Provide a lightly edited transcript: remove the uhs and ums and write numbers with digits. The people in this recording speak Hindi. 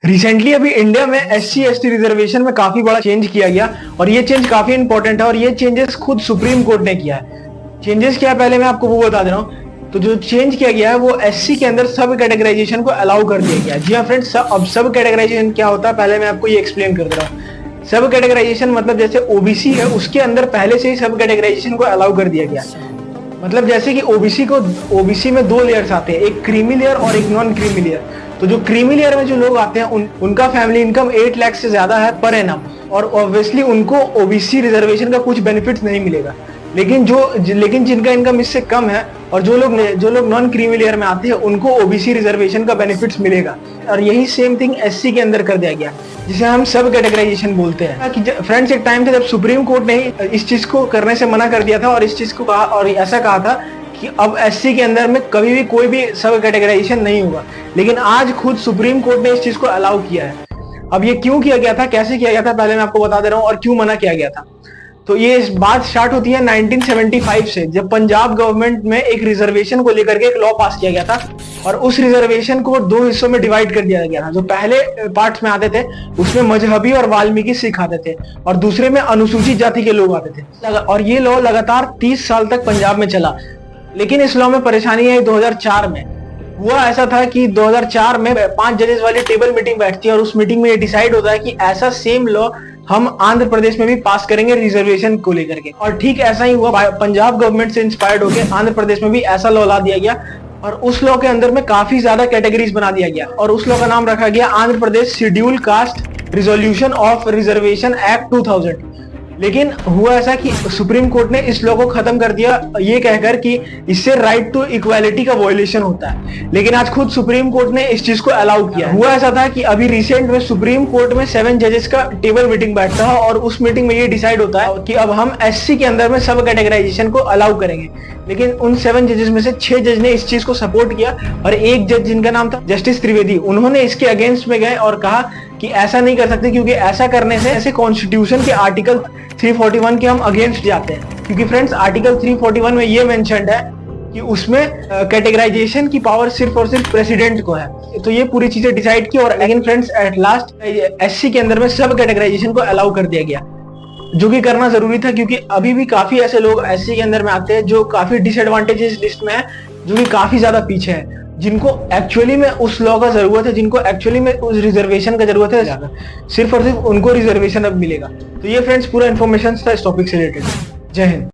रिसेंटली अभी इंडिया में SC/ST रिजर्वेशन में काफी बड़ा चेंज किया गया और ये चेंज काफी इंपॉर्टेंट है और ये चेंजेस खुद सुप्रीम कोर्ट ने किया है। चेंजेस क्या है पहले मैं आपको वो बता दे रहा हूँ। तो जो चेंज किया गया है वो SC के अंदर सब कैटेगराइजेशन को अलाउ कर दिया गया है। जी हाँ फ्रेंड्स, अब सब कैटेगराइजेशन क्या होता है पहले मैं आपको ये एक्सप्लेन कर दे रहा हूँ। सब कैटेगराइजेशन मतलब जैसे OBC है उसके अंदर पहले से ही सब कैटेगराइजेशन को अलाउ कर दिया गया। मतलब जैसे कि OBC में दो लेयर्स आते हैं, एक क्रीमी लेयर और एक नॉन क्रीमी लेयर। तो जो क्रीमी लेयर में जो लोग आते हैं उनका फैमिली इनकम 8 लाख से ज्यादा है पर एनम और ऑब्वियसली उनको OBC रिजर्वेशन का कुछ बेनिफिट्स नहीं मिलेगा। लेकिन जिनका इनकम इससे कम है और जो लोग नॉन क्रीमी लेयर में आते हैं उनको OBC रिजर्वेशन का बेनिफिट्स मिलेगा। और यही सेम थिंग SC के अंदर कर दिया गया जिसे हम सब कैटेगराइजेशन बोलते हैं। फ्रेंड्स, एक टाइम था जब सुप्रीम कोर्ट ने इस चीज को करने से मना कर दिया था और इस चीज को कहा और ऐसा कहा था कि अब SC के अंदर में कभी भी कोई भी सब कैटेगराइजेशन नहीं होगा। लेकिन आज खुद सुप्रीम कोर्ट ने इस चीज को अलाउ किया है। अब ये क्यों किया गया था, कैसे किया गया था, पहले मैं आपको बता दे रहा हूँ और क्यों मना किया गया था। तो ये बात स्टार्ट होती है 1975 से, जब पंजाब गवर्नमेंट में एक रिजर्वेशन को लेकर के एक लॉ पास किया गया था और उस रिजर्वेशन को दो हिस्सों में डिवाइड कर दिया गया था। जो पहले पार्ट्स में आते थे उसमें मजहबी और वाल्मीकि सिख आते थे और दूसरे में अनुसूचित जाति के लोग आते थे। और ये लॉ लगातार 30 साल तक पंजाब में चला। लेकिन इस लॉ में परेशानी आई 2004 में। हुआ ऐसा था कि 2004 में 5 जजेस वाली टेबल मीटिंग बैठती है और उस मीटिंग में ये डिसाइड होता है कि ऐसा सेम लॉ हम आंध्र प्रदेश में भी पास करेंगे रिजर्वेशन को लेकर के। और ठीक ऐसा ही हुआ, पंजाब गवर्नमेंट से इंस्पायर्ड होकर आंध्र प्रदेश में भी ऐसा लॉ ला दिया गया और उस लॉ के अंदर में काफी ज्यादा कैटेगरीज बना दिया गया और उस लॉ का नाम रखा गया Andhra Pradesh schedule caste resolution of reservation act 2000। लेकिन हुआ ऐसा कि सुप्रीम कोर्ट ने इस लॉ को खत्म कर दिया ये कहकर कि इससे राइट टू इक्वालिटी का वायलेशन होता है। लेकिन आज खुद सुप्रीम कोर्ट ने इस चीज को अलाउ किया। हुआ ऐसा था कि अभी रिसेंट में सुप्रीम कोर्ट में 7 जजेस का टेबल मीटिंग बैठता है और उस मीटिंग में ये डिसाइड होता है कि अब हम SC के अंदर में सब कैटेगराइजेशन को अलाउ करेंगे। लेकिन उन 7 जजेस में से 6 जज ने इस चीज को सपोर्ट किया और एक जज जिनका नाम था जस्टिस त्रिवेदी, उन्होंने इसके अगेंस्ट में गए और कहा कि ऐसा नहीं कर सकते क्योंकि ऐसा करने से ऐसे कॉन्स्टिट्यूशन के आर्टिकल 341 के हम अगेंस्ट जाते हैं। क्योंकि फ्रेंड्स आर्टिकल 341 में ये मेंशन्ड है कि उसमें कैटेगराइजेशन की पावर सिर्फ और सिर्फ प्रेसिडेंट को है। तो ये पूरी चीजें डिसाइड की और लेकिन फ्रेंड्स एट लास्ट SC के अंदर में सब कैटेगराइजेशन को अलाउ कर दिया गया, जो कि करना जरूरी था क्योंकि अभी भी काफी ऐसे लोग SC के अंदर में आते हैं जो काफी डिसएडवांटेजेस लिस्ट में है, जो कि काफी ज्यादा पीछे है, जिनको एक्चुअली में उस लॉ का जरूरत है, जिनको एक्चुअली में उस रिजर्वेशन का जरूरत है ज्यादा, सिर्फ और सिर्फ उनको रिजर्वेशन अब मिलेगा। तो ये फ्रेंड्स पूरा इन्फॉर्मेशन था इस टॉपिक से रिलेटेड। जय हिंद।